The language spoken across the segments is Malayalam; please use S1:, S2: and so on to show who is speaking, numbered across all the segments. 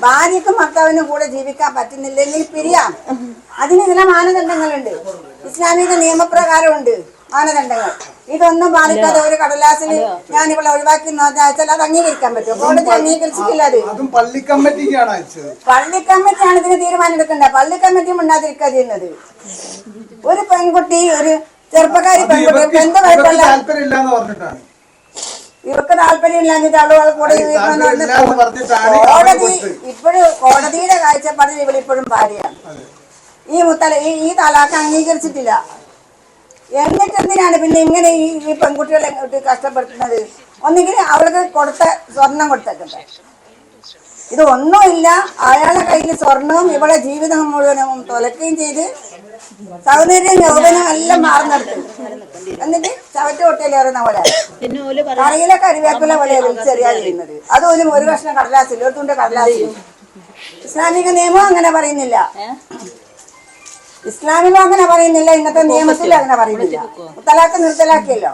S1: ഭാര്യക്കും ഭർത്താവിനും കൂടെ ജീവിക്കാൻ പറ്റുന്നില്ലെങ്കിൽ പിരിയാം. അതിന് ചില മാനദണ്ഡങ്ങളുണ്ട്, ഇസ്ലാമിക നിയമപ്രകാരമുണ്ട് മാനദണ്ഡങ്ങൾ. ഇതൊന്നും പാലിക്കാതെ ഒരു കടലാസിൽ ഞാൻ ഇവിടെ ഒഴിവാക്കി അയച്ചാൽ അത് അംഗീകരിക്കാൻ പറ്റും? കോടതി അംഗീകരിച്ചിട്ടില്ല. അത് പള്ളി കമ്മിറ്റിയാണ് ഇതിന് തീരുമാനം എടുക്കേണ്ടത്. പള്ളി കമ്മിറ്റിയും ഉണ്ടാതിരിക്കുക ചെയ്യുന്നത്. ഒരു പെൺകുട്ടി, ഒരു ചെറുപ്പക്കാരി പെൺകുട്ടി എന്ത് കുഴപ്പമില്ല, ഇവർക്ക് താല്പര്യമില്ലാഞ്ഞിട്ട് അവളുടെ കൂടെ കോടതി ഇപ്പോഴും കോടതിയുടെ കാഴ്ചപ്പാടിൽ ഇവളിപ്പോഴും ഭാര്യയാണ്. ഈ തലാഖ് അംഗീകരിച്ചിട്ടില്ല. എന്നിട്ട് എന്തിനാണ് പിന്നെ ഇങ്ങനെ ഈ പെൺകുട്ടികളെ കഷ്ടപ്പെടുത്തുന്നത്? ഒന്നുകിൽ അവൾക്ക് കൊടുത്ത സ്വർണം കൊടുത്തേക്കട്ടെ. ഇത് ഒന്നുമില്ല, അയാളുടെ കയ്യിൽ സ്വർണവും ഇവിടെ ജീവിതം മുഴുവനും തുലക്കുകയും ചെയ്ത് സൗന്ദര്യം യൗവനം എല്ലാം മാറുന്നെടുത്തു. എന്നിട്ട് ചവറ്റ് കൊട്ടയിലേറുന്ന പോലെ കറിയിലെ കരിവേപ്പില പോലെ വലിച്ചെറിയാൻ ചെയ്യുന്നത്. അതുപോലും ഒരു കഷ്ണം കടലാസില്ല, ഒരു തുണ്ട് കടലാസില്ല. ഇസ്ലാമിക നിയമം അങ്ങനെ പറയുന്നില്ല. ഇസ്ലാമിലും അങ്ങനെ പറയുന്നില്ല, ഇന്നത്തെ നിയമത്തിൽ അങ്ങനെ പറയുന്നില്ല. മുത്തലാഖ് നിർത്തലാക്കിയല്ലോ.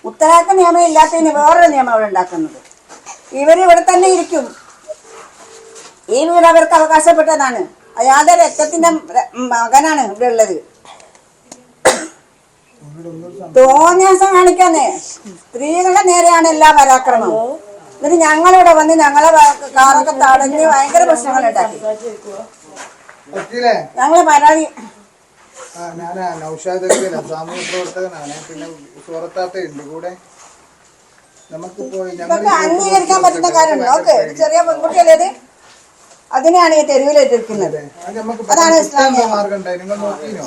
S1: മുത്തലാഖ് നിയമം ഇല്ലാത്തതിന് വേറൊരു നിയമം അവിടെ ഉണ്ടാക്കുന്നത്. ഇവരിവിടെ തന്നെ ഇരിക്കും. ഈ വീട് അവർക്ക് അവകാശപ്പെട്ടതാണ്. അയാളുടെ രക്തത്തിന്റെ മകനാണ് ഇവിടെ ഉള്ളത്. തോന്നിയാസം കാണിക്കാന്നേ സ്ത്രീകളുടെ നേരെയാണ് എല്ലാ പരാക്രമവും. എന്നിട്ട് ഞങ്ങളിവിടെ വന്ന് ഞങ്ങളെ കാറൊക്കെ തടഞ്ഞ് ഭയങ്കര പ്രശ്നങ്ങൾ ഉണ്ടാക്കി. ഞങ്ങള് പരാതി
S2: സാമൂഹ്യ പ്രവർത്തകനാണ്. പിന്നെ സുഹൃത്താത്തയുണ്ട് കൂടെ.
S1: ഇതൊക്കെ അംഗീകരിക്കാൻ പറ്റുന്ന കാര്യമുണ്ട്. ഓക്കെ, ചെറിയ പെൺകുട്ടിയല്ലേ, അതിനെയാണ് ഈ തെരുവിലേറ്റിരിക്കുന്നത്. അതാണ് ഇസ്ലാമിക
S2: മാർഗം. നിങ്ങൾ നോക്കിയോ?